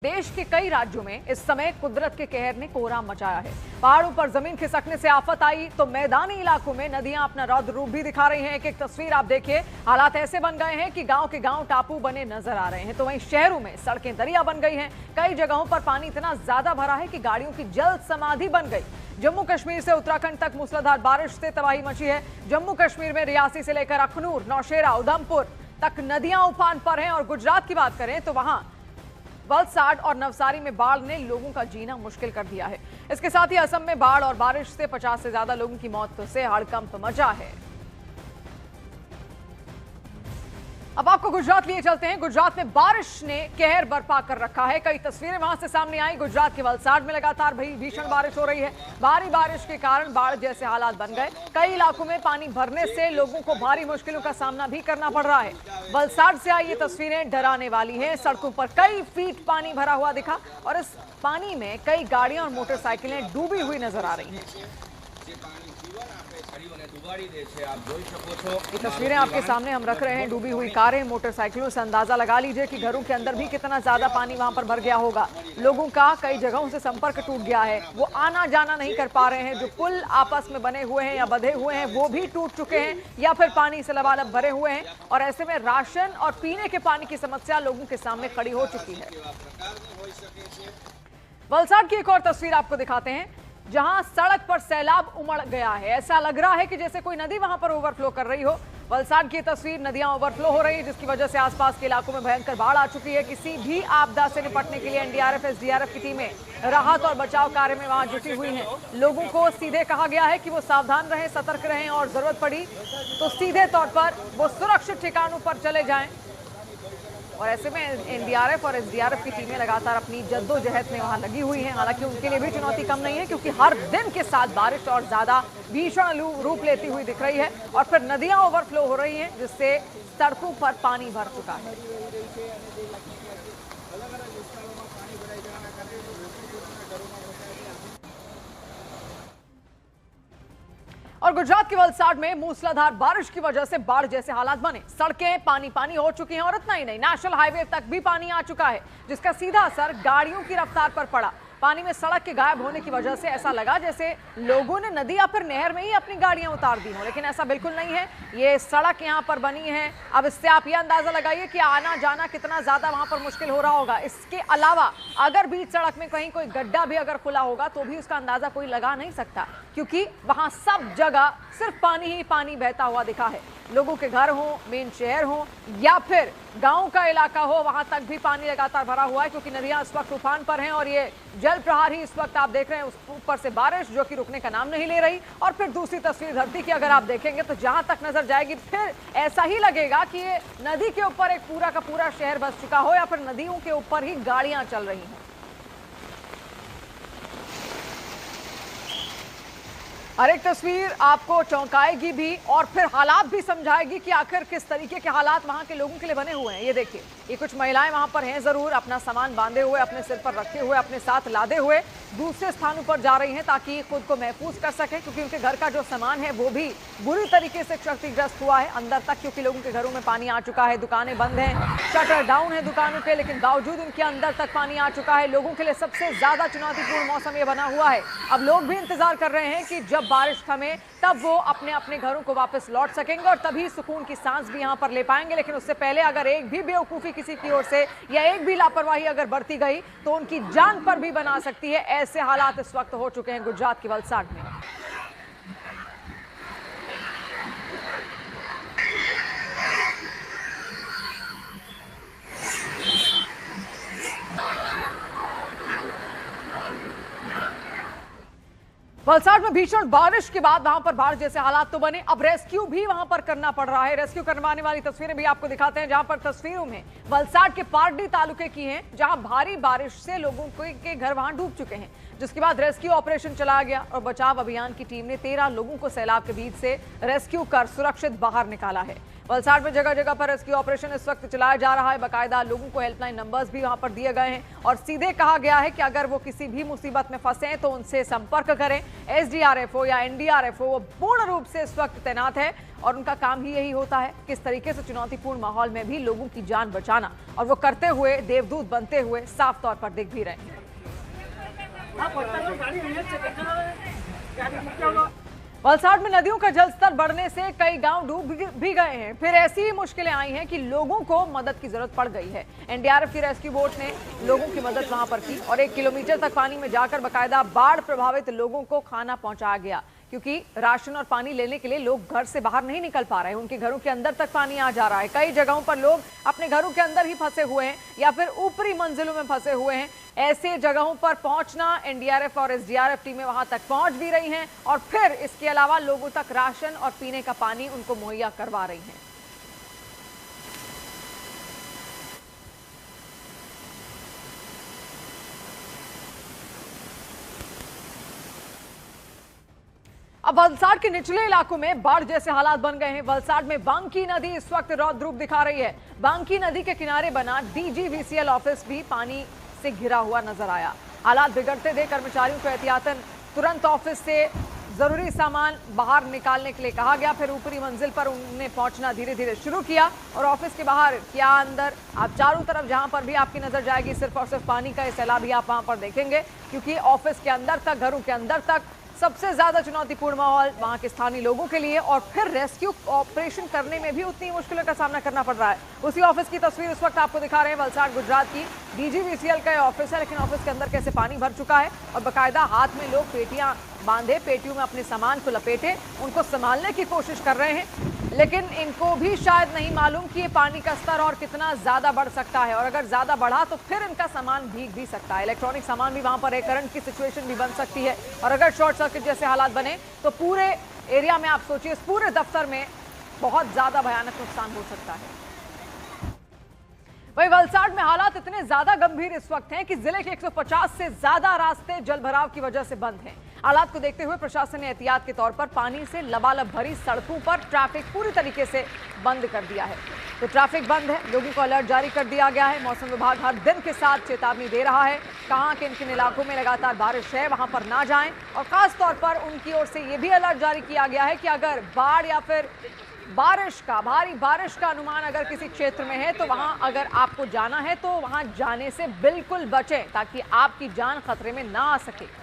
देश के कई राज्यों में इस समय कुदरत के कहर ने कोहराम मचाया है। पहाड़ों पर जमीन खिसकने से आफत आई तो मैदानी इलाकों में नदियां अपना रौद्र रूप भी दिखा रही हैं। एक एक तस्वीर आप देखिए, हालात ऐसे बन गए हैं कि गांव के गांव टापू बने नजर आ रहे हैं। तो वहीं शहरों में सड़कें दरिया बन गई हैं। कई जगहों पर पानी इतना ज्यादा भरा है कि गाड़ियों की जल समाधि बन गई। जम्मू कश्मीर से उत्तराखंड तक मूसलाधार बारिश से तबाही मची है। जम्मू कश्मीर में रियासी से लेकर अखनूर, नौशेरा, उधमपुर तक नदियां उफान पर हैं। और गुजरात की बात करें तो वहां वलसाड और नवसारी में बाढ़ ने लोगों का जीना मुश्किल कर दिया है। इसके साथ ही असम में बाढ़ और बारिश से 50 से ज्यादा लोगों की मौत से हड़कंप मचा है। अब आपको गुजरात लिए चलते हैं। गुजरात में बारिश ने कहर बरपा कर रखा है। कई तस्वीरें वहां से सामने आई। गुजरात के वलसाड में लगातार भीषण बारिश हो रही है। भारी बारिश के कारण बाढ़ जैसे हालात बन गए। कई इलाकों में पानी भरने से लोगों को भारी मुश्किलों का सामना भी करना पड़ रहा है। वलसाड से आई ये तस्वीरें डराने वाली हैं। सड़कों पर कई फीट पानी भरा हुआ दिखा और इस पानी में कई गाड़ियां और मोटरसाइकिलें डूबी हुई नजर आ रही हैं। ये तस्वीरें आपके सामने हम रख रहे हैं। डूबी हुई कारें, मोटरसाइकिलों से अंदाजा लगा लीजिए कि घरों के अंदर भी कितना ज्यादा पानी वहां पर भर गया होगा। लोगों का कई जगहों से संपर्क टूट गया है। वो आना जाना नहीं कर पा रहे हैं। जो पुल आपस में बने हुए हैं या बंधे हुए हैं वो भी टूट चुके हैं या फिर पानी से लबालब भरे हुए हैं। और ऐसे में राशन और पीने के पानी की समस्या लोगों के सामने खड़ी हो चुकी है। वलसाड की एक और तस्वीर आपको दिखाते हैं जहां सड़क पर सैलाब उमड़ गया है। ऐसा लग रहा है कि जैसे कोई नदी वहां पर ओवरफ्लो कर रही हो। वलसाड की तस्वीर, नदियां ओवरफ्लो हो रही है जिसकी वजह से आसपास के इलाकों में भयंकर बाढ़ आ चुकी है। किसी भी आपदा से निपटने के लिए एनडीआरएफ, एसडीआरएफ की टीमें राहत और बचाव कार्य में वहां जुटी हुई हैं। लोगों को सीधे कहा गया है कि वो सावधान रहें, सतर्क रहें और जरूरत पड़ी तो सीधे तौर पर वो सुरक्षित ठिकानों पर चले जाएं। और ऐसे में एनडीआरएफ और एसडीआरएफ की टीमें लगातार अपनी जद्दोजहद में वहां लगी हुई हैं। हालांकि उनके लिए भी चुनौती कम नहीं है क्योंकि हर दिन के साथ बारिश और ज्यादा भीषण रूप लेती हुई दिख रही है और फिर नदियां ओवरफ्लो हो रही हैं जिससे सड़कों पर पानी भर चुका है। और गुजरात के वलसाड में मूसलाधार बारिश की वजह से बाढ़ जैसे हालात बने। सड़कें पानी पानी हो चुकी हैं और इतना ही नहीं, नेशनल हाईवे तक भी पानी आ चुका है जिसका सीधा असर गाड़ियों की रफ्तार पर पड़ा। पानी में सड़क के गायब होने की वजह से ऐसा लगा जैसे लोगों ने नदी या फिर नहर में ही अपनी गाड़ियां उतार दी हो, लेकिन ऐसा बिल्कुल नहीं है। ये सड़क यहां पर बनी है। अब इससे आप ये अंदाजा लगाइए कि आना जाना कितना ज्यादा वहां पर मुश्किल हो रहा होगा। इसके अलावा अगर बीच सड़क में कहीं कोई गड्ढा भी अगर खुला होगा तो भी उसका अंदाजा कोई लगा नहीं सकता क्योंकि वहां सब जगह सिर्फ पानी ही पानी बहता हुआ दिखा है। लोगों के घर हो, मेन शहर हो या फिर गांव का इलाका हो, वहां तक भी पानी लगातार भरा हुआ है क्योंकि नदियां इस वक्त उफान पर हैं। और ये जल प्रहार ही इस वक्त आप देख रहे हैं, उस ऊपर से बारिश जो कि रुकने का नाम नहीं ले रही। और फिर दूसरी तस्वीर धरती की अगर आप देखेंगे तो जहां तक नजर जाएगी फिर ऐसा ही लगेगा कि ये नदी के ऊपर एक पूरा का पूरा शहर बस चुका हो या फिर नदियों के ऊपर ही गाड़ियां चल रही हैं। हर एक तस्वीर आपको चौंकाएगी भी और फिर हालात भी समझाएगी कि आखिर किस तरीके के हालात वहां के लोगों के लिए बने हुए हैं। ये देखिए, ये कुछ महिलाएं वहां पर हैं जरूर, अपना सामान बांधे हुए, अपने सिर पर रखे हुए, अपने साथ लादे हुए दूसरे स्थानों पर जा रही हैं ताकि खुद को महफूज कर सकें क्योंकि उनके घर का जो सामान है वो भी बुरी तरीके से क्षतिग्रस्त हुआ है अंदर तक क्योंकि लोगों के घरों में पानी आ चुका है। दुकानें बंद हैं, शटर डाउन है दुकानों के, लेकिन बावजूद उनके अंदर तक पानी आ चुका है। लोगों के लिए सबसे ज्यादा चुनौतीपूर्ण मौसम ये बना हुआ है। अब लोग भी इंतजार कर रहे हैं कि जब बारिश थमे तब वो अपने अपने घरों को वापस लौट सकेंगे और तभी सुकून की सांस भी यहां पर ले पाएंगे। लेकिन उससे पहले अगर एक भी बेवकूफी किसी की ओर से या एक भी लापरवाही अगर बरती गई तो उनकी जान पर भी बना सकती है। ऐसे हालात इस वक्त हो चुके हैं गुजरात के वलसाड में। वलसाड में भीषण बारिश के बाद वहां पर बाढ़ जैसे हालात तो बने। अब रेस्क्यू भी वहां पर करना पड़ रहा है। रेस्क्यू करवाने वाली तस्वीरें भी आपको दिखाते हैं जहां पर तस्वीरों में वलसाड के पारडी तालुके की हैं जहां भारी बारिश से लोगों के घर वहां डूब चुके हैं जिसके बाद रेस्क्यू ऑपरेशन चलाया गया और बचाव अभियान की टीम ने 13 लोगों को सैलाब के बीच से रेस्क्यू कर सुरक्षित बाहर निकाला है। वलसाड में जगह जगह पर रेस्क्यू ऑपरेशन इस वक्त चलाया जा रहा है। बाकायदा लोगों को हेल्पलाइन नंबर्स भी वहां पर दिए गए हैं और सीधे कहा गया है कि अगर वो किसी भी मुसीबत में फंसे हैं तो उनसे संपर्क करें। एसडीआरएफ हो या एनडीआरएफ हो, वो पूर्ण रूप से इस वक्त तैनात है और उनका काम ही यही होता है किस तरीके से चुनौतीपूर्ण माहौल में भी लोगों की जान बचाना, और वो करते हुए देवदूत बनते हुए साफ तौर पर दिख भी रहे हैं। वलसाड में नदियों का जलस्तर बढ़ने से कई गांव डूब भी गए हैं। फिर ऐसी ही मुश्किलें आई हैं कि लोगों को मदद की जरूरत पड़ गई है। एनडीआरएफ की रेस्क्यू बोट ने लोगों की मदद वहां पर की और 1 किलोमीटर तक पानी में जाकर बाकायदा बाढ़ प्रभावित लोगों को खाना पहुंचाया गया, क्योंकि राशन और पानी लेने के लिए लोग घर से बाहर नहीं निकल पा रहे हैं। उनके घरों के अंदर तक पानी आ जा रहा है। कई जगहों पर लोग अपने घरों के अंदर ही फंसे हुए हैं या फिर ऊपरी मंजिलों में फंसे हुए हैं। ऐसे जगहों पर पहुंचना एनडीआरएफ और एसडीआरएफ टीमें वहां तक पहुंच भी रही हैं और फिर इसके अलावा लोगों तक राशन और पीने का पानी उनको मुहैया करवा रही हैं। अब वलसाड के निचले इलाकों में बाढ़ जैसे हालात बन गए हैं। वलसाड में बांकी नदी इस वक्त रौद्र रूप दिखा रही है। बांकी नदी के किनारे बना डीजीवीसीएल ऑफिस भी पानी से घिरा हुआ नजर आया। हालात बिगड़ते देख कर्मचारियों को एहतियातन तुरंत ऑफिस से जरूरी सामान बाहर निकालने के लिए कहा गया। फिर ऊपरी मंजिल पर उन्होंने पहुंचना धीरे धीरे शुरू किया और ऑफिस के बाहर क्या अंदर, आप चारों तरफ जहां पर भी आपकी नजर जाएगी सिर्फ और सिर्फ पानी का सैलाब ही आप वहां पर देखेंगे, क्योंकि ऑफिस के अंदर तक, घरों के अंदर तक सबसे ज्यादा चुनौतीपूर्ण माहौल वहां के स्थानीय लोगों के लिए, और फिर रेस्क्यू ऑपरेशन करने में भी उतनी मुश्किलों का सामना करना पड़ रहा है। उसी ऑफिस की तस्वीर इस वक्त आपको दिखा रहे हैं। वलसाड गुजरात की डीजीवीसीएल का ऑफिस है, लेकिन ऑफिस के अंदर कैसे पानी भर चुका है और बाकायदा हाथ में लोग पेटियां बांधे, पेटियों में अपने सामान को लपेटे उनको संभालने की कोशिश कर रहे हैं। लेकिन इनको भी शायद नहीं मालूम कि ये पानी का स्तर और कितना ज्यादा बढ़ सकता है, और अगर ज्यादा बढ़ा तो फिर इनका सामान भीग भी सकता है। इलेक्ट्रॉनिक सामान भी वहां पर है, करंट की सिचुएशन भी बन सकती है, और अगर शॉर्ट सर्किट जैसे हालात बने तो पूरे एरिया में, आप सोचिए, इस पूरे दफ्तर में बहुत ज्यादा भयानक नुकसान हो सकता है। वहीं वलसाड में हालात इतने ज्यादा गंभीर इस वक्त हैं कि जिले के 150 से ज्यादा रास्ते जलभराव की वजह से बंद हैं। हालात को देखते हुए प्रशासन ने एहतियात के तौर पर पानी से लबालब भरी सड़कों पर ट्रैफिक पूरी तरीके से बंद कर दिया है। तो ट्रैफिक बंद है, लोगों को अलर्ट जारी कर दिया गया है। मौसम विभाग हर दिन के साथ चेतावनी दे रहा है, कहां किन किन इलाकों में लगातार बारिश है वहां पर ना जाएं, और खास तौर पर उनकी ओर से यह भी अलर्ट जारी किया गया है कि अगर बाढ़ या फिर बारिश का, भारी बारिश का अनुमान अगर किसी क्षेत्र में है तो वहां अगर आपको जाना है तो वहां जाने से बिल्कुल बचें, ताकि आपकी जान खतरे में ना आ सके।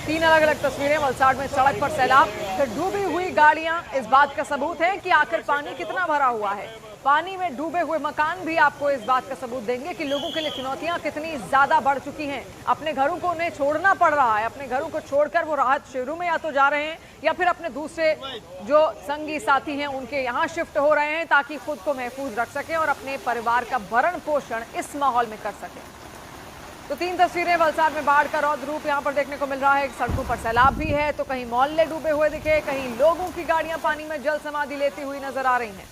तीन अलग अलग तस्वीरें। वलसाड में सड़क पर सैलाब, फिर डूबी हुई गाड़ियां इस बात का सबूत है कि आखिर पानी कितना भरा हुआ है। पानी में डूबे हुए मकान भी आपको इस बात का सबूत देंगे कि लोगों के लिए चुनौतियां कितनी ज्यादा बढ़ चुकी हैं। अपने घरों को उन्हें छोड़ना पड़ रहा है, अपने घरों को छोड़कर वो राहत शिविरों में या तो जा रहे हैं या फिर अपने दूसरे जो संगी साथी हैं उनके यहाँ शिफ्ट हो रहे हैं, ताकि खुद को महफूज रख सकें और अपने परिवार का भरण पोषण इस माहौल में कर सकें। तो तीन तस्वीरें। वलसाड में बाढ़ का रौद्र रूप यहां पर देखने को मिल रहा है। सड़कों पर सैलाब भी है, तो कहीं मोहल्ले डूबे हुए दिखे, कहीं लोगों की गाड़ियां पानी में जल समाधि लेती हुई नजर आ रही हैं।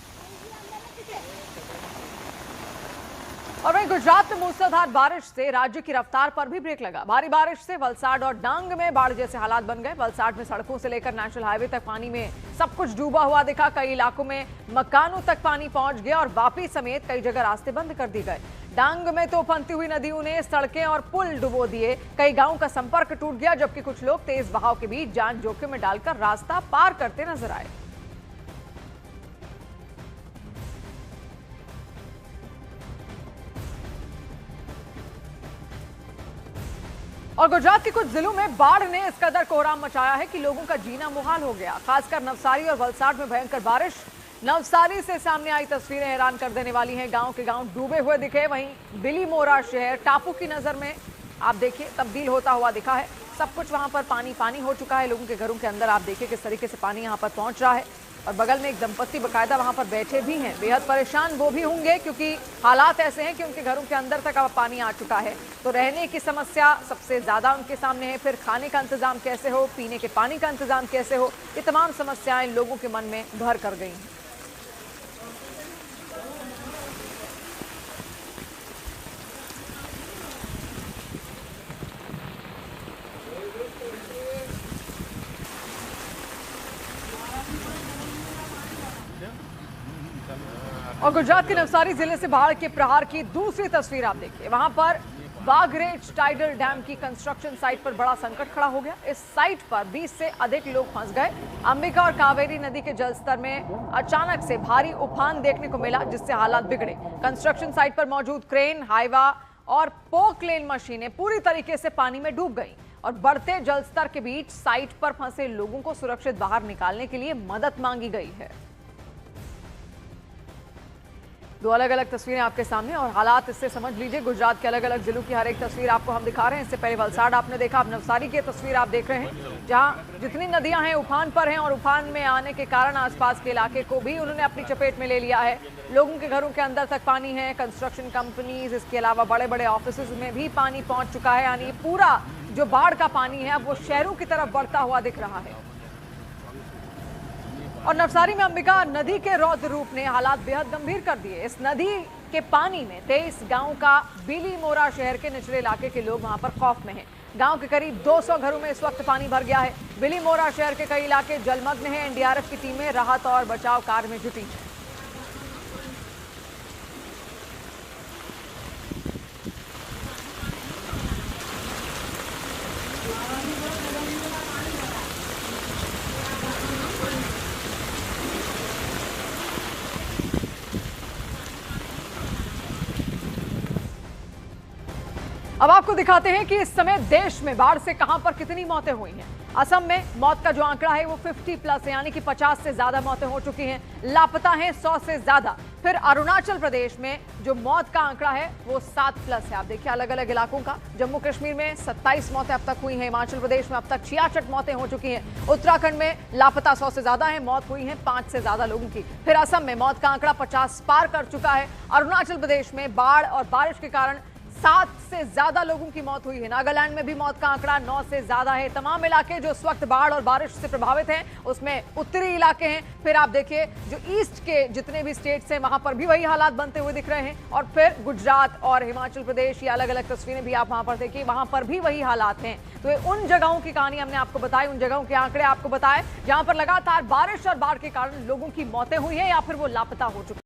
और वहीं गुजरात में मूसलाधार बारिश से राज्य की रफ्तार पर भी ब्रेक लगा। भारी बारिश से वलसाड और डांग में बाढ़ जैसे हालात बन गए। वलसाड में सड़कों से लेकर नेशनल हाईवे तक पानी में सब कुछ डूबा हुआ दिखा। कई इलाकों में मकानों तक पानी पहुंच गया और वापी समेत कई जगह रास्ते बंद कर दिए गए। डांग में तो उफनती हुई नदियों ने सड़कें और पुल डुबो दिए। कई गांवों का संपर्क टूट गया, जबकि कुछ लोग तेज बहाव के बीच जान जोखिम में डालकर रास्ता पार करते नजर आए। और गुजरात के कुछ जिलों में बाढ़ ने इस कदर कोहराम मचाया है कि लोगों का जीना मुहाल हो गया। खासकर नवसारी और वलसाड में भयंकर बारिश। नवसारी से सामने आई तस्वीरें हैरान कर देने वाली हैं। गांव के गांव डूबे हुए दिखे। वहीं बिलीमोरा शहर टापू की नजर में आप देखिए तब्दील होता हुआ दिखा है। सब कुछ वहां पर पानी पानी हो चुका है। लोगों के घरों के अंदर आप देखिए किस तरीके से पानी यहां पर पहुंच रहा है। और बगल में एक दंपत्ति बकायदा वहां पर बैठे भी हैं। बेहद परेशान वो भी होंगे, क्योंकि हालात ऐसे हैं कि उनके घरों के अंदर तक अब पानी आ चुका है। तो रहने की समस्या सबसे ज्यादा उनके सामने है। फिर खाने का इंतजाम कैसे हो, पीने के पानी का इंतजाम कैसे हो, ये तमाम समस्याएं लोगों के मन में घर कर गई हैं। और गुजरात के नवसारी जिले से बाढ़ के प्रहार की दूसरी तस्वीर आप देखिए। वहां पर वाघरेज टाइडल डैम की कंस्ट्रक्शन साइट पर बड़ा संकट खड़ा हो गया। इस साइट पर 20 से अधिक लोग फंस गए। अंबिका और कावेरी नदी के जलस्तर में अचानक से भारी उफान देखने को मिला, जिससे हालात बिगड़े। कंस्ट्रक्शन साइट पर मौजूद क्रेन, हाइवा और पोकलेन मशीनें पूरी तरीके से पानी में डूब गई और बढ़ते जलस्तर के बीच साइट पर फंसे लोगों को सुरक्षित बाहर निकालने के लिए मदद मांगी गई है। दो अलग अलग तस्वीरें आपके सामने और हालात इससे समझ लीजिए। गुजरात के अलग अलग जिलों की हर एक तस्वीर आपको हम दिखा रहे हैं। इससे पहले वलसाड आपने देखा, अब नवसारी की तस्वीर आप देख रहे हैं, जहां जितनी नदियां हैं उफान पर हैं और उफान में आने के कारण आसपास के इलाके को भी उन्होंने अपनी चपेट में ले लिया है। लोगों के घरों के अंदर तक पानी है। कंस्ट्रक्शन कंपनीज, इसके अलावा बड़े बड़े ऑफिस में भी पानी पहुंच चुका है। यानी पूरा जो बाढ़ का पानी है वो शहरों की तरफ बढ़ता हुआ दिख रहा है। और नवसारी में अंबिका नदी के रौद्र रूप ने हालात बेहद गंभीर कर दिए। इस नदी के पानी में 23 गांव का बिलीमोरा शहर के निचले इलाके के लोग वहां पर खौफ में हैं। गांव के करीब 200 घरों में इस वक्त पानी भर गया है। बिलीमोरा शहर के कई इलाके जलमग्न हैं। एनडीआरएफ की टीमें राहत और बचाव कार्य में जुटी हैं। अब आपको दिखाते हैं कि इस समय देश में बाढ़ से कहां पर कितनी मौतें हुई हैं। असम में मौत का जो आंकड़ा है वो 50+ है, यानी कि 50 से ज्यादा मौतें हो चुकी हैं। लापता हैं 100 से ज्यादा। फिर अरुणाचल प्रदेश में जो मौत का आंकड़ा है वो 7+ है। आप देखिए अलग अलग इलाकों का। जम्मू कश्मीर में 27 मौतें अब तक हुई हैं। हिमाचल प्रदेश में अब तक 66 मौतें हो चुकी हैं। उत्तराखंड में लापता 100 से ज्यादा है, मौत हुई है 5 से ज्यादा लोगों की। फिर असम में मौत का आंकड़ा 50 पार कर चुका है। अरुणाचल प्रदेश में बाढ़ और बारिश के कारण 7 से ज्यादा लोगों की मौत हुई है। नागालैंड में भी मौत का आंकड़ा 9 से ज्यादा है। तमाम इलाके जो इस वक्त बाढ़ और बारिश से प्रभावित हैं, उसमें उत्तरी इलाके हैं। फिर आप देखिए जो ईस्ट के जितने भी स्टेट्स हैं वहां पर भी वही हालात बनते हुए दिख रहे हैं। और फिर गुजरात और हिमाचल प्रदेश, ये अलग अलग तस्वीरें भी आप वहां पर देखिए, वहां पर भी वही हालात हैं। तो उन जगहों की कहानी हमने आपको बताई, उन जगहों के आंकड़े आपको बताए जहां पर लगातार बारिश और बाढ़ के कारण लोगों की मौतें हुई हैं या फिर वो लापता हो चुके हैं।